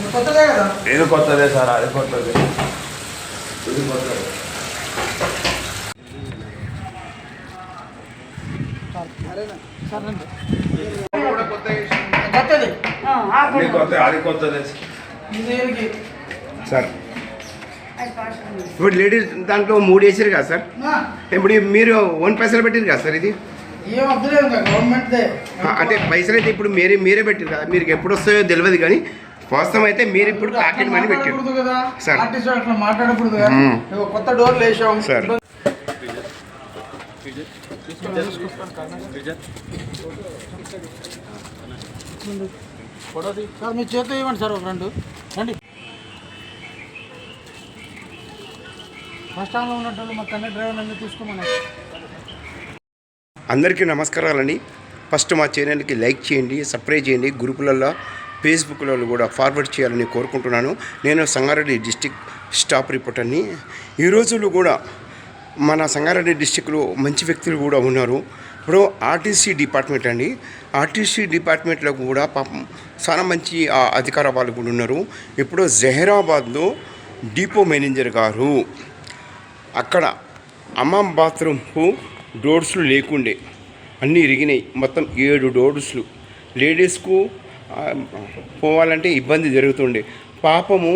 ఇది కొత్తదే సార్, అది కొత్తదే, ఇది కొత్తదే. అది కొత్తదే సార్. ఇప్పుడు లేడీస్ దాంట్లో 3 వేసారు కదా సార్. ఇప్పుడు మీరు 1 పైసలు పెట్టారు కదా సార్. ఇది అంటే పైసలు అయితే ఇప్పుడు మీరే పెట్టారు కదా. మీరు ఎప్పుడు వస్తాయో తెలియదు కానీ వాస్తవం అయితే మీరు ఇప్పుడు ప్యాకెట్ మనీ పెట్టారు సార్. మాట్లాడకూడదు కొత్త డోర్లు వేసాం సార్. సార్ మీ చేతితో ఇవ్వండి సార్, ఒక రండి. ఫస్ట్ టైంలో ఉన్నట్టు మా కన్నె డ్రైవర్ అన్నీ తీసుకోమని. అందరికీ నమస్కారాలండి. ఫస్ట్ మా ఛానల్కి లైక్ చేయండి, సబ్స్క్రైబ్ చేయండి. గ్రూపులలో ఫేస్బుక్లలో కూడా ఫార్వర్డ్ చేయాలని కోరుకుంటున్నాను. నేను సంగారెడ్డి డిస్టిక్ స్టాఫ్ రిపోర్టర్ని. ఈ రోజుల్లో కూడా మన సంగారెడ్డి డిస్టిక్లో మంచి వ్యక్తులు కూడా ఉన్నారు. ఇప్పుడు ఆర్టీసీ డిపార్ట్మెంట్ అండి. ఆర్టీసీ డిపార్ట్మెంట్లో కూడా పాపం చాలా మంచి అధికార వాళ్ళు కూడా ఉన్నారు. ఇప్పుడు జహీరాబాద్లో డిపో మేనేజర్ గారు అక్కడ అమ్మం బాత్రూమ్కు డోర్స్లు లేకుండే అన్నీ ఇరిగినాయి. మొత్తం 7 డోర్స్లు. లేడీస్కు పోవాలంటే ఇబ్బంది జరుగుతుండే. పాపము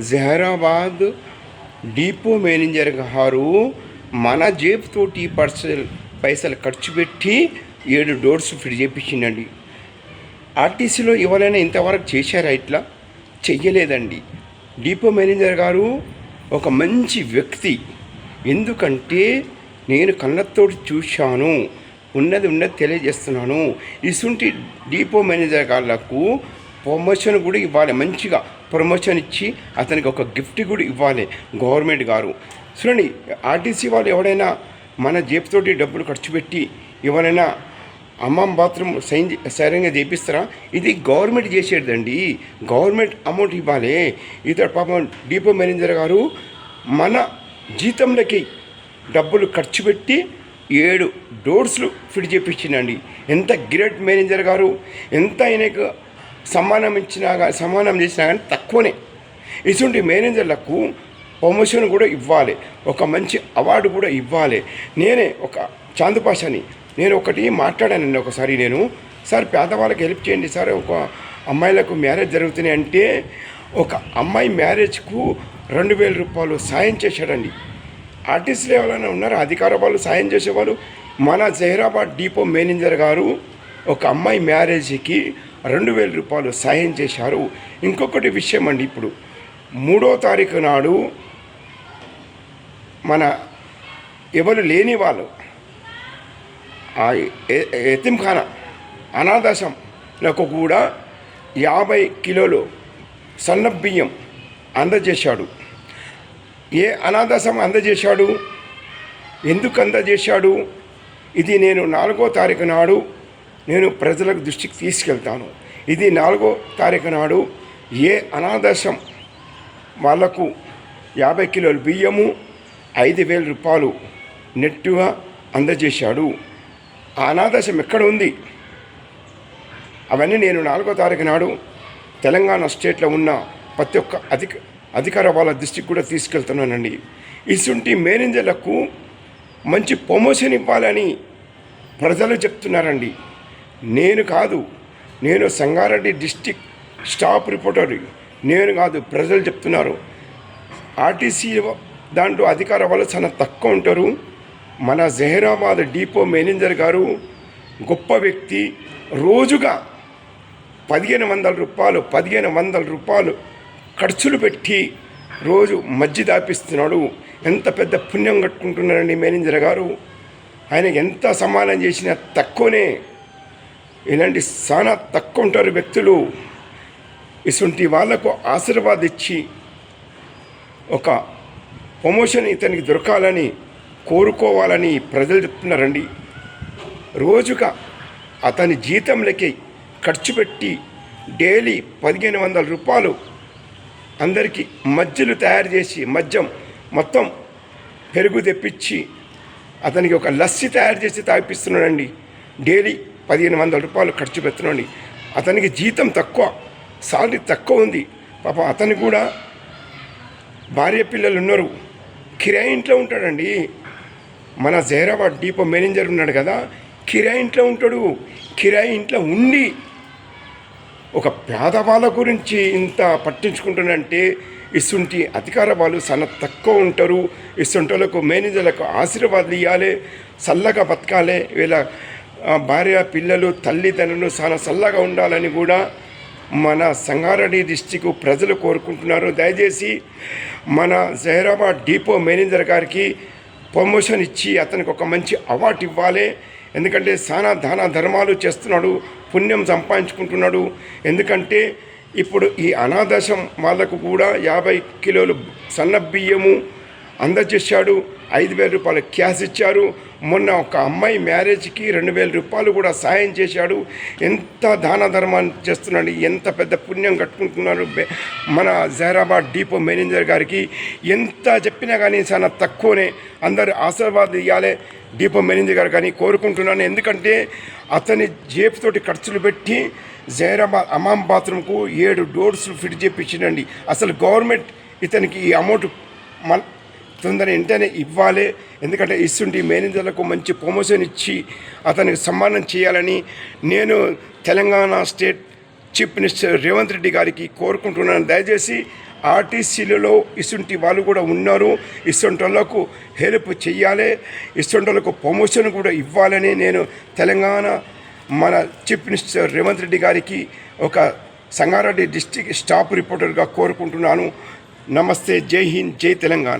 జహీరాబాద్ డిపో మేనేజర్ గారు మన జేబుతోటి పైసలు ఖర్చు పెట్టి 7 డోర్స్ ఫిట్ చేయించిందండి. ఆర్టీసీలో ఎవరైనా ఇంతవరకు చేశారా? ఇట్లా చెయ్యలేదండి. డిపో మేనేజర్ గారు ఒక మంచి వ్యక్తి. ఎందుకంటే నేను కళ్ళతోటి చూశాను, ఉన్నది తెలియజేస్తున్నాను. ఇసుంటి డిపో మేనేజర్ గాళ్లకు ప్రమోషన్ కూడా ఇవ్వాలి. మంచిగా ప్రమోషన్ ఇచ్చి అతనికి ఒక గిఫ్ట్ కూడా ఇవ్వాలి గవర్నమెంట్ గారు. చూడండి, ఆర్టీసీ వాళ్ళు ఎవడైనా మన జేబుతోటి డబ్బులు ఖర్చు పెట్టి ఎవరైనా అమ్మం బాత్రూమ్ సైరంగా చేపిస్తారా? ఇది గవర్నమెంట్ చేసేదండి. గవర్నమెంట్ అమౌంట్ ఇవ్వాలి. ఇతడు పాపం డిపో మేనేజర్ గారు మన జీతంలోకి డబ్బులు ఖర్చు పెట్టి 7 డోర్స్లు ఫిట్ చేయించిందండి. ఎంత గ్రేట్ మేనేజర్ గారు! ఎంత ఆయనకు సమానం చేసినా కానీ తక్కువనే. ఇటువంటి మేనేజర్లకు ప్రమోషన్ కూడా ఇవ్వాలి, ఒక మంచి అవార్డు కూడా ఇవ్వాలి. నేనే ఒక చాందుపాషని నేను ఒకటి మాట్లాడానండి ఒకసారి. నేను సార్ పేదవాళ్ళకి హెల్ప్ చేయండి సార్, ఒక అమ్మాయిలకు మ్యారేజ్ జరుగుతున్నాయి అంటే ఒక అమ్మాయి మ్యారేజ్కు 2000 రూపాయలు సాయం చేశాడండి. ఆర్టిస్టులు ఎవరైనా ఉన్నారు అధికార వాళ్ళు సాయం చేసేవాళ్ళు? మన జహీరాబాద్ డిపో మేనేజర్ గారు ఒక అమ్మాయి మ్యారేజ్కి 2000 రూపాయలు సాయం చేశారు. ఇంకొకటి విషయం అండి, ఇప్పుడు 3వ తారీఖు నాడు మన ఎవరు లేని వాళ్ళు ఎతింఖానా అనాథాశ్రమంలకు కూడా 50 కిలోలు సన్నబియ్యం అందజేశాడు. ఏ అనాథాశ్రమం అందజేశాడు? ఎందుకు అందజేశాడు? ఇది నేను 4వ తారీఖు నాడు నేను ప్రజలకు దృష్టికి తీసుకెళ్తాను. ఇది 4వ తారీఖు నాడు ఏ అనాథాశ్రమం వాళ్లకు 50 కిలోలు బియ్యము 5000 రూపాయలు నెట్టుగా అందజేశాడు. ఆ అనాథాశ్రమం ఎక్కడ ఉంది? అవన్నీ నేను 4వ తారీఖు నాడు తెలంగాణ స్టేట్లో ఉన్న ప్రతి ఒక్క అధికార వాళ్ళ దృష్టికి కూడా తీసుకెళ్తున్నానండి. ఇటువంటి మేనేజర్లకు మంచి ప్రమోషన్ ఇవ్వాలని ప్రజలు చెప్తున్నారండి. నేను కాదు, నేను సంగారెడ్డి డిస్టిక్ స్టాఫ్ రిపోర్టర్. నేను కాదు, ప్రజలు చెప్తున్నారు. ఆర్టీసీ దాంట్లో అధికార వాళ్ళు చాలా తక్కువ ఉంటారు. మన జహీరాబాద్ డిపో మేనేజర్ గారు గొప్ప వ్యక్తి. రోజుగా 1500 రూపాయలు ఖర్చులు పెట్టి రోజు మజ్జి దాపిస్తున్నాడు. ఎంత పెద్ద పుణ్యం కట్టుకుంటున్నారండి మేనేజర్ గారు. ఆయనకి ఎంత సమానం చేసినా తక్కువనే. ఇలాంటి చాలా తక్కువ ఉంటారు వ్యక్తులు. ఇటువంటి వాళ్లకు ఆశీర్వాదం ఇచ్చి ఒక ప్రమోషన్ ఇతనికి దొరకాలని కోరుకోవాలని ప్రజలు చెప్తున్నారండి. రోజుగా అతని జీతంలోకి ఖర్చు పెట్టి డైలీ 1500 రూపాయలు అందరికీ మజ్జిలు తయారు చేసి, మద్యం మొత్తం పెరుగు తెప్పించి అతనికి ఒక లస్సీ తయారు చేసి తాగిపిస్తున్నాడండి. డైలీ 1500 రూపాయలు ఖర్చు పెడుతున్నాండి. అతనికి జీతం తక్కువ, సాలరీ తక్కువ ఉంది. పాపం అతను కూడా భార్య పిల్లలు ఉన్నారు, కిరాయి ఇంట్లో ఉంటాడండి. మన జైరాబాద్ డిపో మేనేజర్ ఉన్నాడు కదా, కిరాయి ఇంట్లో ఉంటాడు. కిరాయి ఇంట్లో ఉండి ఒక పేదవాళ్ళ గురించి ఇంత పట్టించుకుంటానంటే ఇసుంటి అధికార వాళ్ళు చాలా తక్కువ ఉంటారు. ఇసుంటోళ్ళకు మేనేజర్లకు ఆశీర్వాదాలు ఇవ్వాలి, చల్లగా బతకాలి, వీళ్ళ భార్య పిల్లలు తల్లిదండ్రులు చాలా చల్లగా ఉండాలని కూడా మన సంగారెడ్డి డిస్టిక్ ప్రజలు కోరుకుంటున్నారు. దయచేసి మన జహీరాబాద్ డిపో మేనేజర్ గారికి ప్రమోషన్ ఇచ్చి అతనికి ఒక మంచి అవార్డు ఇవ్వాలి. ఎందుకంటే చాలా దాన ధర్మాలు చేస్తున్నాడు, పుణ్యం సంపాదించుకుంటున్నాడు. ఎందుకంటే ఇప్పుడు ఈ అనాథాశ్రమం వాళ్ళకు కూడా 50 కిలోలు సన్న బియ్యము అందజేశాడు, 5,000 రూపాయలు క్యాష్ ఇచ్చారు. మొన్న ఒక అమ్మాయి మ్యారేజ్కి 2,000 రూపాయలు కూడా సాయం చేశాడు. ఎంత దాన ధర్మాన్ని చేస్తున్నాడు, ఎంత పెద్ద పుణ్యం కట్టుకుంటున్నారు. మన జహీరాబాద్ డిపో మేనేజర్ గారికి ఎంత చెప్పినా కానీ చాలా తక్కువనే. అందరు ఆశీర్వాదం ఇవ్వాలి డిపో మేనేజర్ గారు కానీ కోరుకుంటున్నాను. ఎందుకంటే అతని జేబుతోటి ఖర్చులు పెట్టి జహీరాబాద్ అమాం బాత్రూమ్కు 7 డోర్స్ ఫిట్ చేయించిందండి. అసలు గవర్నమెంట్ ఇతనికి ఈ అమౌంట్ తొందర వెంటనే ఇవ్వాలి. ఎందుకంటే ఇస్తుంటే మేనేజర్లకు మంచి ప్రమోషన్ ఇచ్చి అతనికి సన్మానం చేయాలని నేను Telangana state chief minister Revanth Reddy గారికి కోరుకుంటున్నాను. దయచేసి ఆర్టీసీలలో ఇసుంటి వాళ్ళు కూడా ఉన్నారు, ఇసుంటి వాళ్ళకు హెల్ప్ చేయాలి, ఇసుంటి వాళ్ళకు ప్రమోషన్ కూడా ఇవ్వాలని నేను తెలంగాణ మన చీఫ్ మినిస్టర్ రేవంత్ రెడ్డి గారికి ఒక సంగారెడ్డి డిస్టిక్ స్టాఫ్ రిపోర్టర్గా కోరుకుంటున్నాను. నమస్తే, జై హింద్, జై తెలంగాణ.